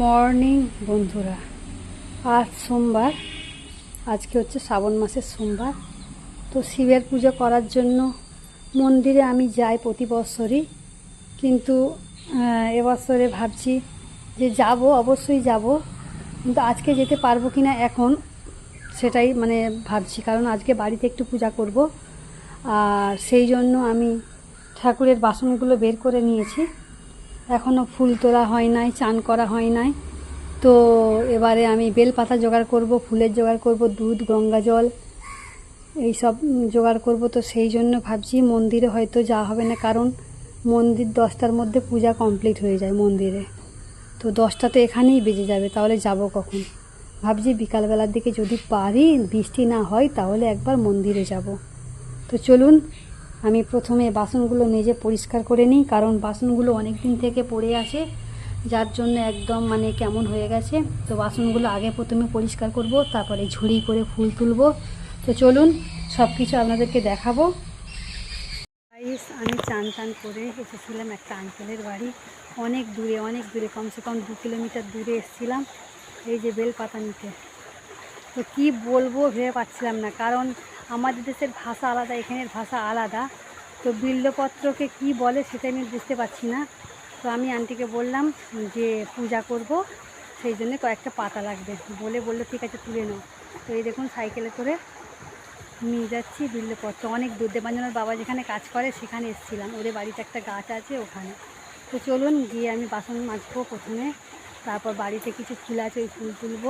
Morning বন্ধুরা, আজ সোমবার। আজকে হচ্ছে শ্রাবণ মাসের সোমবার। তো শিবের পুজো করার জন্য মন্দিরে আমি যাই প্রতি বছরই, কিন্তু এবছরে ভাবছি যে যাব, অবশ্যই যাব, কিন্তু আজকে যেতে পারবো কি না এখন সেটাই ভাবছি। কারণ আজকে বাড়িতে একটু পূজা করব, আর সেই জন্য আমি ঠাকুরের বাসনগুলো বের করে নিয়েছি। এখনও ফুল তোলা হয় নাই, চান করা হয় নাই। তো এবারে আমি বেলপাতা জোগাড় করব, ফুলের জোগাড় করব, দুধ, গঙ্গা জল এইসব জোগাড় করব। তো সেই জন্য ভাবছি মন্দিরে হয়তো যাওয়া হবে না, কারণ মন্দির 10টার মধ্যে পূজা কমপ্লিট হয়ে যায় মন্দিরে। তো 10টা তো এখানেই বেজে যাবে, তাহলে যাব কখন? ভাবছি বিকালবেলার দিকে যদি পারি, বৃষ্টি না হয়, তাহলে একবার মন্দিরে যাব। তো চলুন, আমি প্রথমে বাসনগুলো মেজে পরিষ্কার করে নিই, কারণ বাসনগুলো অনেক দিন থেকে পড়ে আছে, যার জন্য একদম কেমন হয়ে গেছে। তো বাসনগুলো আগে প্রথমে পরিষ্কার করব, তারপরে ঝুড়ি করে ফুল তুলব। তো চলুন, সব কিছু আপনাদেরকে দেখাবো। আমি চান করে এসেছিলাম একটা আঙ্কেলের বাড়ি, অনেক দূরে, কমসে কম 2 কিলোমিটার দূরে এসেছিলাম এই যে বেলপাতা নিতে। তো কি বলবো ভেবে পাচ্ছিলাম না, কারণ আমাদের দেশের ভাষা আলাদা, এখানের ভাষা আলাদা। তো বিল্লপত্রকে কি বলে সেটা আমি বুঝতে পারছি না। তো আমি আন্টিকে বললাম যে পূজা করব, সেই জন্য কয়েকটা পাতা লাগবে, বললো ঠিক আছে তুলে নাও। তো এই দেখুন সাইকেলে করে নিয়ে যাচ্ছি বিল্লপত্র, অনেক দূর। দেবাঞ্জনের বাবা যেখানে কাজ করে সেখানে এসেছিলাম, ওদের বাড়িতে একটা গাছ আছে ওখানে। তো চলুন গিয়ে আমি বাসন মাজবো প্রথমে, তারপর বাড়িতে কিছু ফুল আছে ওই ফুল তুলব,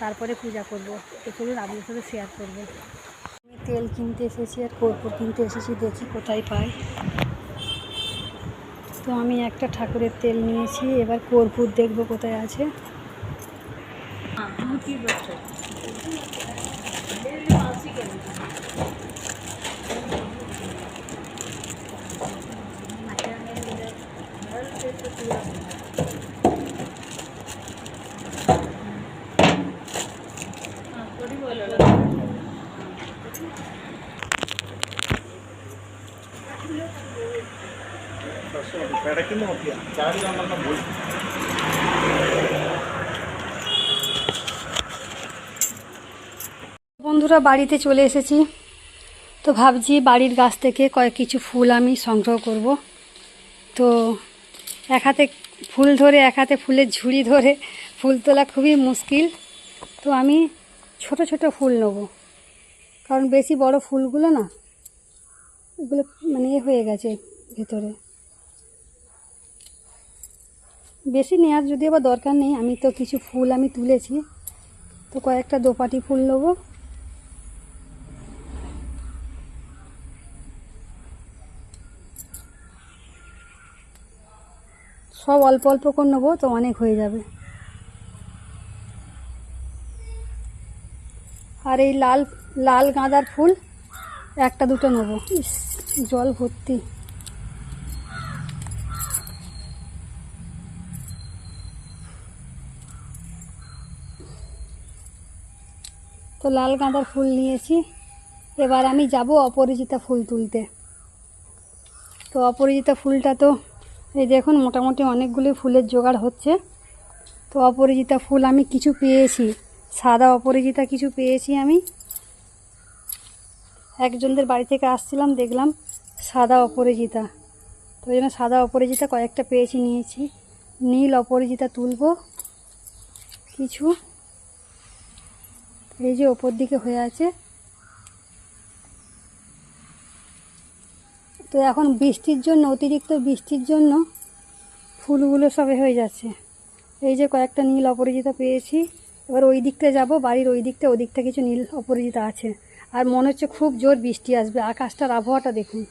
তারপরে পূজা করব। তো চলুন আপনাদের সাথে শেয়ার করব। আমি তেল কিনতে এসেছি আর কর্পূর কিনতে এসেছি, দেখি কোথায় পাই। তো আমি একটা ঠাকুরের তেল নিয়েছি, এবার কর্পূর দেখব কোথায় আছে। বন্ধুরা, বাড়িতে চলে এসেছি। তো ভাবছি বাড়ির গাছ থেকে কিছু ফুল আমি সংগ্রহ করব। তো এক হাতে ফুল ধরে, এক হাতে ফুলের ঝুড়ি ধরে ফুল তোলা খুবই মুশকিল। তো আমি ছোট ছোট ফুল নেব, কারণ বেশি বড় ফুলগুলো না, এগুলো হয়ে গেছে ভেতরে। বেশি নেওয়ার যদি আবার দরকার নেই, আমি তো কিছু ফুল আমি তুলেছি। তো কয়েকটা দোপাটি ফুল নেব। সব অল্প অল্প করে নেবো, তো অনেক হয়ে যাবে। আর এই লাল লাল গাঁদার ফুল একটা দুটো নেবো। জল ভর্তি। তো লাল গাঁদার ফুল নিয়েছি। এবার আমি যাব অপরাজিতা ফুল তুলতে। তো অপরাজিতা ফুলটা তো এই দেখুন মোটামুটি অনেকগুলি ফুলের জোগাড় হচ্ছে। তো অপরাজিতা ফুল আমি কিছু পেয়েছি, সাদা অপরাজিতা কিছু পেয়েছি আমি। একজনদের বাড়ি থেকে আসছিলাম, দেখলাম সাদা অপরাজিতা, তো ওই জন্য সাদা অপরাজিতা কয়েকটা পেয়েছি, নিয়েছি। নীল অপরাজিতা তুলব কিছু, এই যে ওপর দিকে হয়ে আছে। তো এখন বৃষ্টির জন্য, অতিরিক্ত বৃষ্টির জন্য ফুলগুলো সবে হয়ে যাচ্ছে। এই যে কয়েকটা নীল অপরাজিতা পেয়েছি। এবার ওই দিকটা যাব, বাড়ির ওই দিকটা, ওদিকটা কিছু নীল অপরাজিতা আছে। আর মনে হচ্ছে খুব জোর বৃষ্টি আসবে, আকাশটার আবহাওয়াটা দেখুন।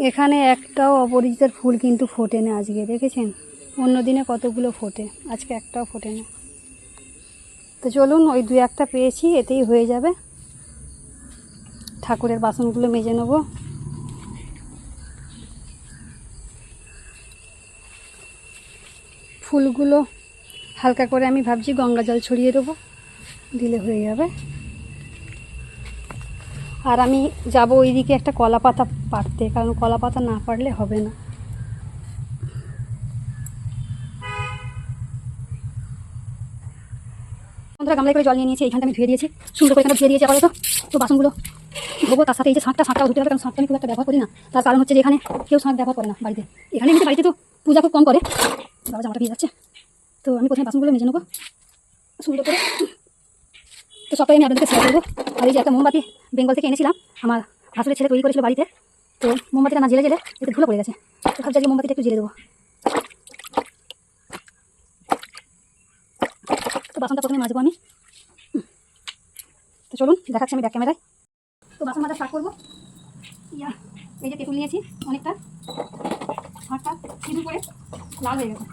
এখানে একটাও অপরাজিতার ফুল কিন্তু ফোটে না আজকে, দেখেছেন? অন্য দিনে কতগুলো ফোটে, আজকে একটাও ফোটে না। তো চলুন, ওই 2-1টা পেয়েছি, এতেই হয়ে যাবে। ঠাকুরের বাসনগুলো মেজে নেব। ফুলগুলো হালকা করে আমি ভাবছি গঙ্গা জল ছড়িয়ে দেবো, দিলে হয়ে যাবে। আর আমি যাব ওইদিকে একটা কলা পাতা পাড়তে, কারণ কলা পাতা না পারলে হবে না। বন্ধুরা গামলায় করে জল নিয়ে নিয়েছি, এইখানটা আমি ধুয়ে দিয়েছি, সুন্দর করে এখানে ধুয়ে দিয়েছি আপাতত। তো বাসনগুলো ধোবো, তার সাথে এই যে শাঁকটাও ধুতে হবে, কারণ শাঁকটা আমি খুব একটা ব্যবহার করি না। তার কারণ হচ্ছে যে এখানে কেউ শাঁক ব্যবহার করে না বাড়িতে, এখানে এমনিতে বাড়িতে তো পূজা খুব কম করে। বাবা জামাটা ভিজে যাচ্ছে, তো আমি প্রথমে বাসনগুলো মেজে নেবো সুন্দর করে। তো সবটাই আমি আপনাদেরকে শেয়ার করবো। আর এই যে একটা মোমবাতি বেঙ্গল থেকে এনেছিলাম, আমার ভাসুরের ছেলে তৈরি করেছিল বাড়িতে। তো মোমবাতিটা না জেলে জেলে এতে ধুলো পড়ে গেছে, তো ভাবছি আজকে মোমবাতিটা একটু জেলে দেবো। তো বাসনটা প্রথমে মাজবো আমি। তো চলুন দেখাচ্ছি আমি ব্যাক ক্যামেরায়। তো বাসন মাজা স্টার্ট করবো। এই যে তেঁতুল নিয়েছি অনেকটা, হাতটা সিঁদুর করে লাল হয়ে গেছে।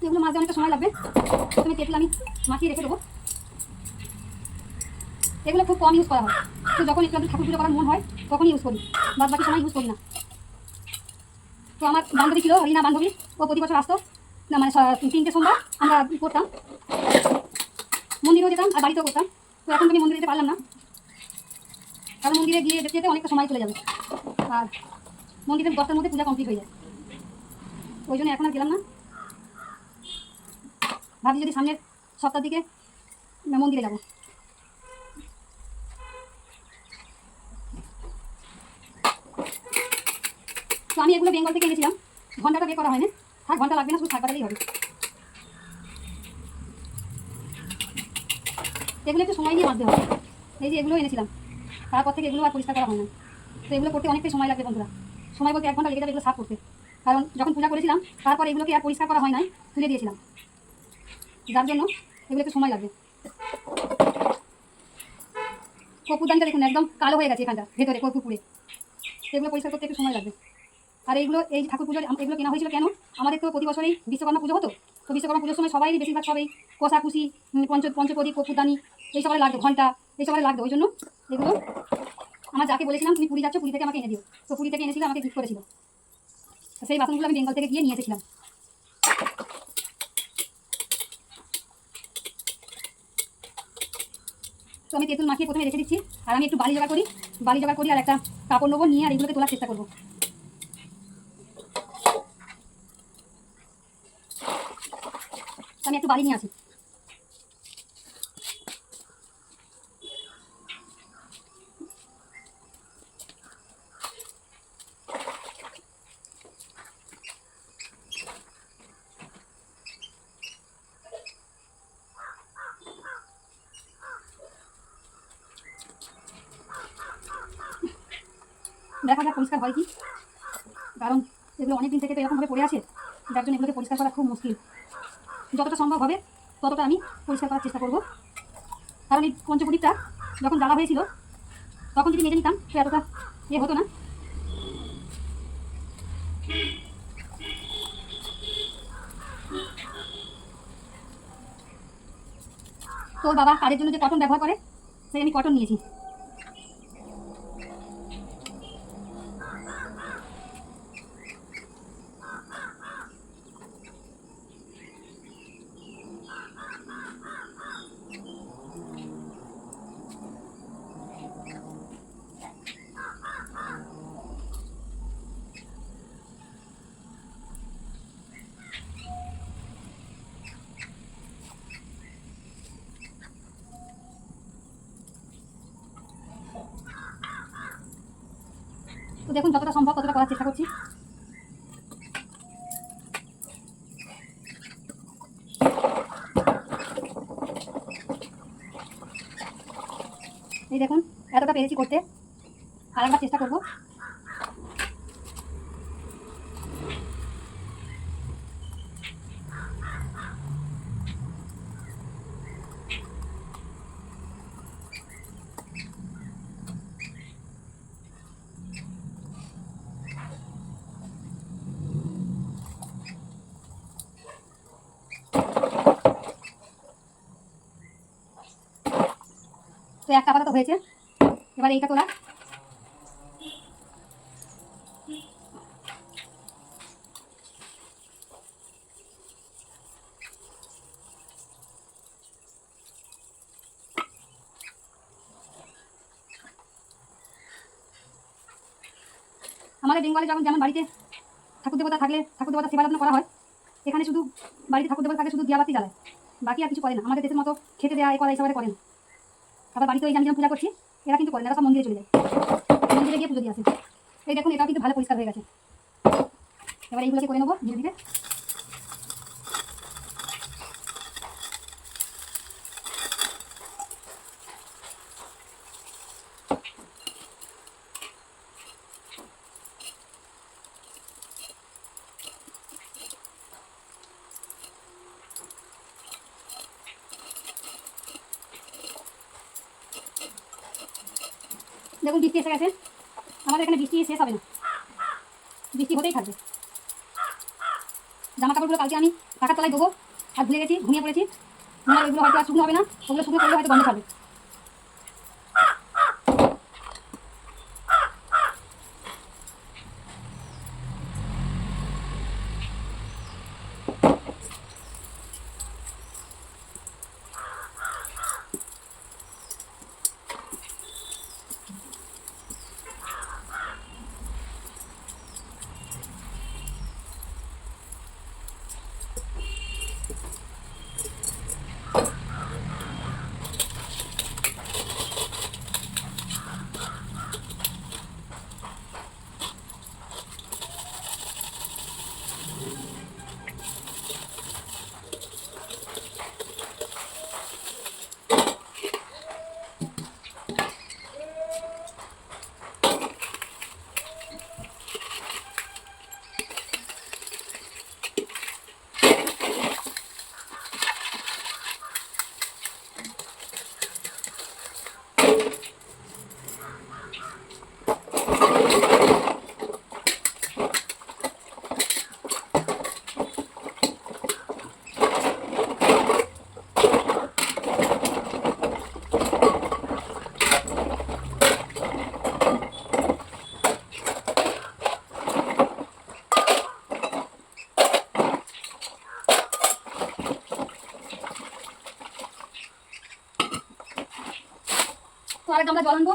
এগুলো মাজতে অনেকটা সময় লাগবে, প্রথমে তেঁতুল আমি মাখিয়ে রেখে দেবো। এগুলো খুব কম ইউজ করা হয়, তো যখন একটু ঠাকুর পুজো করার মন হয় তখনই ইউজ করি, বাদ বাকি সময় ইউজ করি না। তো আমার বান্ধবী ছিল, রিনা বান্ধবী, ও প্রতি বছর আসতো না, মানে 3টে সোমবার আমরা করতাম, মন্দিরেও যেতাম আর বাড়িতেও করতাম। তো এখন আমি মন্দিরে যেতে পারলাম না, কারণ মন্দিরে গিয়ে যেতে যেতে অনেকটা সময় চলে যাবে, আর মন্দিরের 10টার মধ্যে পূজা কমপ্লিট হয়ে যায়, ওই জন্য এখন আর গেলাম না। ভাবছি যদি সামনের সপ্তাহ দিকে মন্দিরে যাব। তো আমি এগুলো বেঙ্গল থেকে এনেছিলাম, ঘন্টাটা বের করা হয় না, আর ঘন্টা লাগবে না, শুধু শাক বাজালেই হবে। এগুলো একটু সময় নিয়ে মাজতে হবে। এই যে এগুলো এনেছিলাম, তারপর থেকে এগুলো আর পরিষ্কার করা হয় না। তো এগুলো করতে অনেকটাই সময় লাগবে বন্ধুরা, সময় বলতে 1 ঘন্টা লেগে যাবে এগুলো সাফ করতে, কারণ যখন পূজা করেছিলাম তারপর এগুলোকে আর পরিষ্কার করা হয় নাই, তুলে দিয়েছিলাম, যার জন্য এগুলো একটু সময় লাগবে। কর্পূরদানিটা দেখুন একদম কালো হয়ে গেছে, এখানটা ভেতরে কর্পূর পুড়ে, এগুলো পরিষ্কার করতে একটু সময় লাগবে। আর এইগুলো এই ঠাকুর পুজোর এগুলো কেনা হয়েছিল কেন, আমাদের তো প্রতি বছরই বিশ্বকর্মা পুজো হতো, তো বিশ্বকর্মা পুজোর সময় সবাই বেশিরভাগ সবাই কষাকুশি, পঞ্চপ্রদীপ, কর্পূরদানি এই সবাই লাগতো, ঘন্টা এই সবাই লাগতো, ওই জন্য এগুলো আমার যাকে বলেছিলাম তুমি পুরী যাচ্ছ, পুরী থেকে আমাকে এনে দিও, তো পুরী থেকে এনেছিল, আমাকে গিফট করেছিল। তো সেই বাসনগুলো আমি বেঙ্গল থেকে গিয়ে নিয়ে এসেছিলাম। তো আমি তেঁতুল মাখিয়ে প্রথমে রেখে দিচ্ছি, আর আমি একটু বালি জোগাড় করি আর একটা কাপড় নেবো, নিয়ে আর এগুলোকে তোলার চেষ্টা করবো। আমি একটু বালি নিয়ে আসি। দেখা যাক পরিষ্কার হয় কি, কারণ এগুলো অনেকদিন থেকে তো এরকমভাবে পড়ে আছে, যার জন্য এগুলোকে পরিষ্কার করা খুব মুশকিল। যতটা সম্ভব হবে ততটা আমি পরিষ্কার করার চেষ্টা করব, কারণ এই পঞ্চপ্রদীপটা যখন জ্বালা হয়েছিল তখন যদি মেজে নিতাম তো এতটা হতো না। তোর বাবা কাজের জন্য যে কটন ব্যবহার করে, সেই আমি কটন নিয়েছি। তো দেখুন যতটা সম্ভব ততটা করার চেষ্টা করছি। এই দেখুন এতটা পেরেছি করতে, আর একবার চেষ্টা করবো। তো একটা আপাতত হয়েছে, এবার এইটা তোলা। আমাদের বেঙ্গলে যখন যেমন বাড়িতে ঠাকুর দেবতা থাকলে ঠাকুর দেবতা সেবা যত্ন করা হয়, এখানে শুধু বাড়িতে ঠাকুর দেবতা থাকে শুধু দিয়াবাতি জ্বালায়, বাকি আর কিছু করে না। আমাদের দেশের মতো খেতে দেওয়া এই করা এইসব করে না। আবার বাড়িতে ওই আমি যেমন পূজা করছি, এরা কিন্তু করে না, এরা সব মন্দিরে চলে যায়, মন্দিরে গিয়ে পুজো দিয়ে আসে। এই দেখুন এটাও কিন্তু ভালো পরিষ্কার হয়ে গেছে। এবার এইগুলোকে করে নেবো ধীরে ধীরে। দেখুন বৃষ্টি এসে গেছে, আমাদের এখানে বৃষ্টি শেষ হবে না, বৃষ্টি হতেই থাকবে। জামা কাপড়গুলো কালকে আমি টাকার তলায় দেবো, আর ভুলে গেছি, ঘুমিয়ে পড়েছি। ওইগুলো হয়তো আর শুকনো হবে না, ওগুলো শুকনো করলে হয়তো গন্ধ ছাড়বে। তো আরেক গামলা জল আনবো।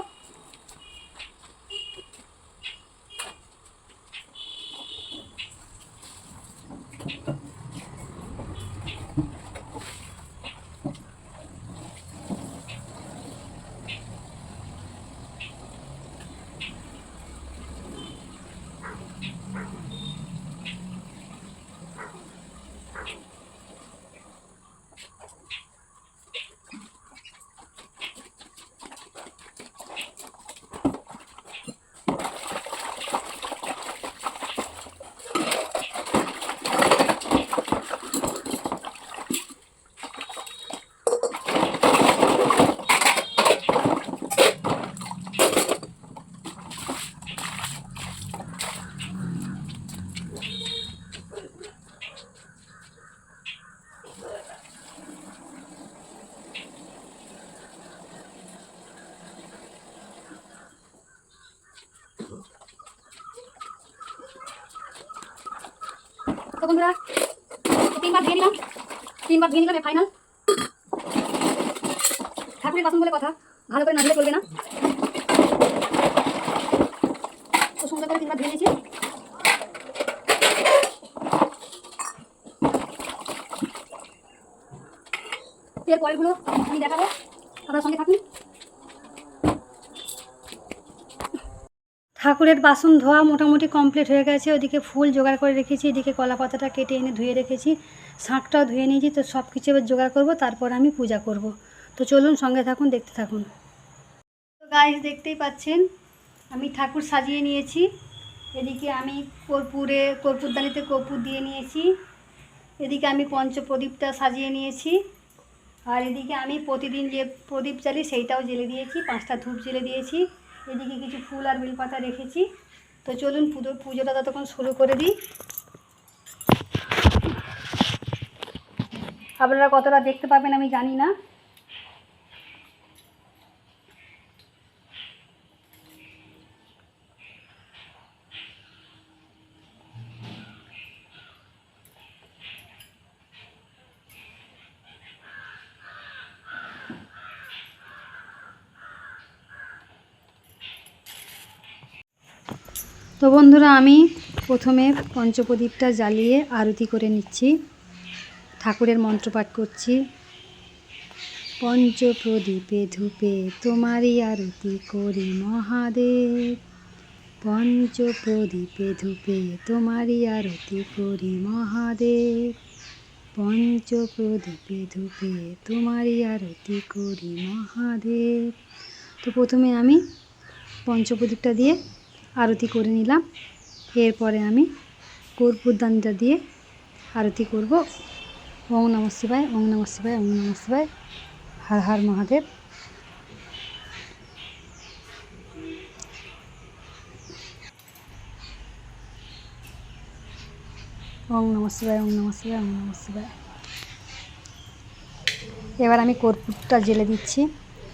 তো বন্ধুরা 3 বার ধুয়ে নিলাম, 3 বার ধুয়ে নিলাম, ফাইনাল। ঠাকুরের বাসন বলে কথা, ভালো করে না ধুলে চলবে না। তো সুন্দর করে 3 বার ধুয়ে নিয়েছি। এর পরেরগুলো আমি দেখাবো, আপনার সঙ্গে থাকুন। ঠাকুরের বাসন ধোয়া মোটামুটি কমপ্লিট হয়ে গেছে। ওদিকে ফুল জোগাড় করে রেখেছি, এদিকে কলা পাতাটা কেটে এনে ধুয়ে রেখেছি, শাঁখটাও ধুয়ে নিয়েছি। তো সব কিছু এবার জোগাড় করবো, তারপর আমি পূজা করব। তো চলুন সঙ্গে থাকুন, দেখতে থাকুন। তো গাইস দেখতেই পাচ্ছেন আমি ঠাকুর সাজিয়ে নিয়েছি। এদিকে আমি কর্পূরদানিতে কর্পূর দিয়ে নিয়েছি, এদিকে আমি পঞ্চপ্রদীপটা সাজিয়ে নিয়েছি, আর এদিকে আমি প্রতিদিন যে প্রদীপ জ্বালি সেইটাও জ্বেলে দিয়েছি, 5টা ধূপ জ্বেলে দিয়েছি। এদিকে কিছু ফুল আর বেলপাতা রেখেছি। তো চলুন পুজোটা ততক্ষণ শুরু করে দিই। আপনারা কতটা দেখতে পাবেন আমি জানি না। তো তো বন্ধুরা, আমি প্রথমে পঞ্চপ্রদীপটা জ্বালিয়ে আরতি করে নিচ্ছি, ঠাকুরের মন্ত্রপাঠ করছি। পঞ্চপ্রদীপে ধূপে তোমারই আরতি করি মহাদেব, পঞ্চপ্রদীপে ধূপে তোমারই আরতি করি মহাদেব, পঞ্চপ্রদীপে ধূপে তোমারই আরতি করি মহাদেব। তো প্রথমে আমি পঞ্চপ্রদীপটা দিয়ে আরতি করে নিলাম। এরপরে আমি কর্পূরদানিটা দিয়ে আরতি করব। ওম নমঃ শিবায়, ওম নমঃ শিবায়, ওম নমঃ শিবায়, হর হর মহাদেব। ওম নমঃ শিবায়, ওম নমঃ শিবায়, ওম নমঃ শিবায়। এবার আমি কর্পূরটা জ্বেলে দিচ্ছি,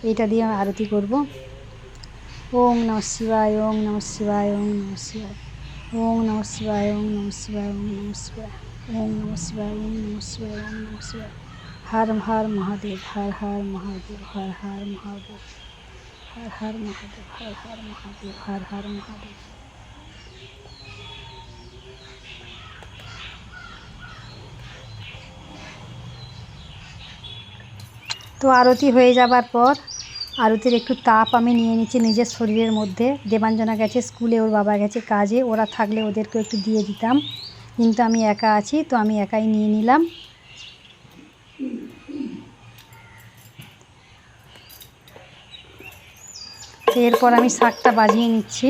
এইটা দিয়ে আমি আরতি করব। ওম নমঃ শিবায়, ওম নমঃ শিবায়, ওম নমঃ শিবায়, ওম নমঃ শিবায়, ওম নমঃ শিবায়, ওম নমঃ শিবায়, ওম নমঃ শিবায়, ওম নমঃ শিবায়, ওম নমঃ শিবায়। হর হর মহাদেব, হর হর মহাদেব, হর হর মহাদেব, হর হর মহাদেব, হর হর মহাদেব, হর হর মহাদেব। তো আরতি হয়ে যাবার পর আরতির একটু তাপ আমি নিয়ে নিচ্ছি নিজের শরীরের মধ্যে। দেবাঞ্জনা গেছে স্কুলে, ওর বাবা গেছে কাজে, ওরা থাকলে ওদেরকেও একটু দিয়ে দিতাম, কিন্তু আমি একা আছি, তো আমি একাই নিয়ে নিলাম। এরপর আমি শাঁখটা বাজিয়ে নিচ্ছি।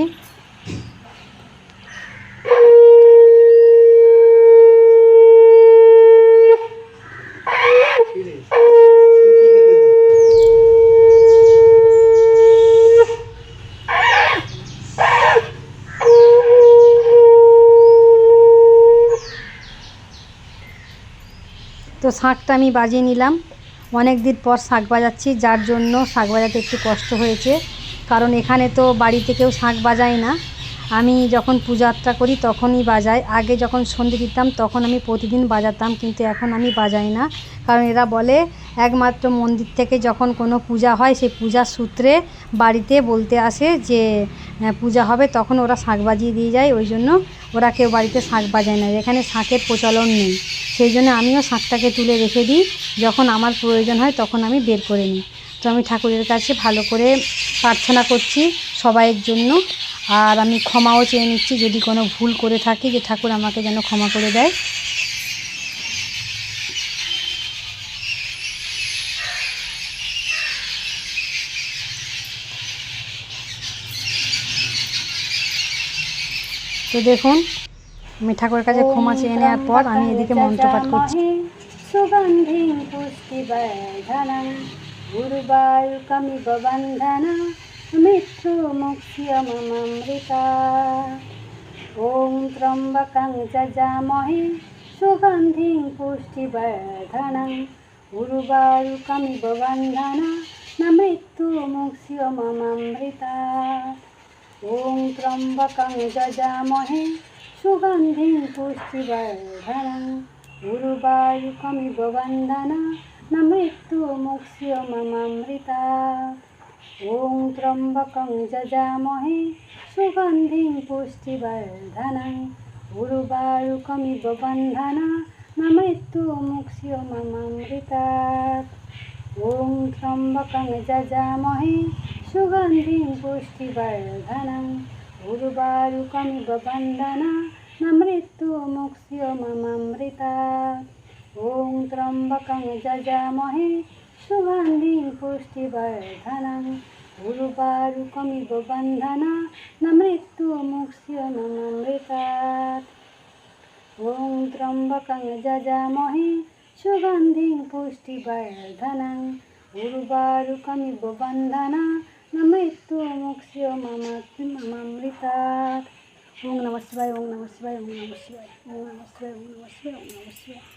তো শাঁখটা আমি বাজিয়ে নিলাম। অনেক দিন পর শাঁখ বাজাচ্ছি, যার জন্য শাঁখ বাজাতে একটু কষ্ট হয়েছে, কারণ এখানে তো বাড়িতে কেউ শাঁখ বাজায় না। আমি যখন পূজাটা করি তখনই বাজাই। আগে যখন সন্ধে দিতাম তখন আমি প্রতিদিন বাজাতাম, কিন্তু এখন আমি বাজাই না, কারণ এরা বলে একমাত্র মন্দির থেকে যখন কোনো পূজা হয় সেই পূজার সূত্রে বাড়িতে বলতে আসে যে পূজা হবে, তখন ওরা শাঁখ বাজিয়ে দিয়ে যায়। ওই জন্য ওরা কেউ বাড়িতে শাঁখ বাজায় না, এখানে শাঁখের প্রচলন নেই। সেই জন্য আমিও শাঁখটাকে তুলে রেখে দিই, যখন আমার প্রয়োজন হয় তখন আমি বের করে নিই। তো আমি ঠাকুরের কাছে ভালো করে প্রার্থনা করছি সবাইয়ের জন্য, আর আমি ক্ষমাও চেয়ে নিচ্ছি যদি কোনো ভুল করে থাকি, যে ঠাকুর আমাকে যেন ক্ষমা করে দেয়। তো দেখুন, আমি ঠাকুরের কাছে ক্ষমা চেয়ে নেওয়ার পর আমি এদিকে মন্ত্রপাঠ করছি। সুগন্ধি পুষ্টিবর্ধনং উর্বারুকমিব বন্ধনা মৃত্যু মুক্ষ্যমৃতা। ওম ত্র্যম্বকং যজামহে সুগন্ধিং পুষ্টিবর্ধনং উর্বারুকমিব বন্ধনা মৃত্যু মুক্ষ্যমৃতা। ওম ত্র্যম্বকং যজামহে সুগন্ধিং পুষ্টিবর্ধনং উর্বারুকমিব বন্ধনা মৃত্যু মুক্ষ্যমৃতা। ওম ত্র্যম্বকং যজামহে সুগন্ধিং পুষ্টিবর্ধনং উর্বারুকমিব বন্ধনা মৃত্যু মুক্ষ্যমৃতা। ওম ত্র্যম্বকং যজামহে সুগন্ধিং পুষ্টিবর্ধনং উর্বারুকমিব বন্ধনা মৃত্যু মুক্ষ্যমৃতা। ওম ত্র্যম্বকং যজামহে সুগন্ধিং পুষ্টিবর্ধনং উর্বারুকমিব বন্ধনা মৃত্যু মুক্ষ্যমৃতা। ওম ত্র্যম্বকং যজামহে সুগন্ধিং পুষ্টিবর্ধনং উর্বারুকমিব বন্ধনা মৃত্যু মুক্ষ্যমৃতা। ওম নমঃ শিবায়, ওম নমঃ শিবায়, ওম নমঃ শিবায়, ওম নমঃ শিবায়, ওম নমঃ শিবায়, ওম নমঃ শিবায়।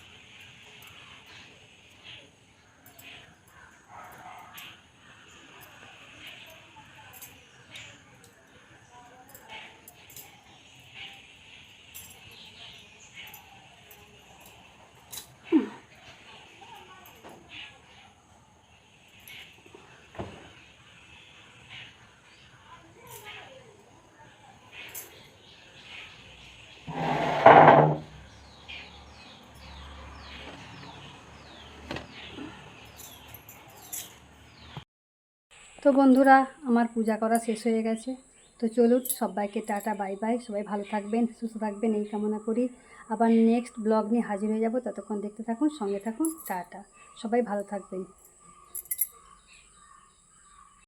তো বন্ধুরা, আমার পূজা করা শেষ হয়ে গেছে। তো চলুন, সবাইকে টাটা, বাই বাই। সবাই ভালো থাকবেন, সুস্থ থাকবেন এই কামনা করি। আবার নেক্সট ব্লগ নিয়ে হাজির হয়ে যাব। ততক্ষণ দেখতে থাকুন, সঙ্গে থাকুন। টাটা, সবাই ভালো থাকবেন।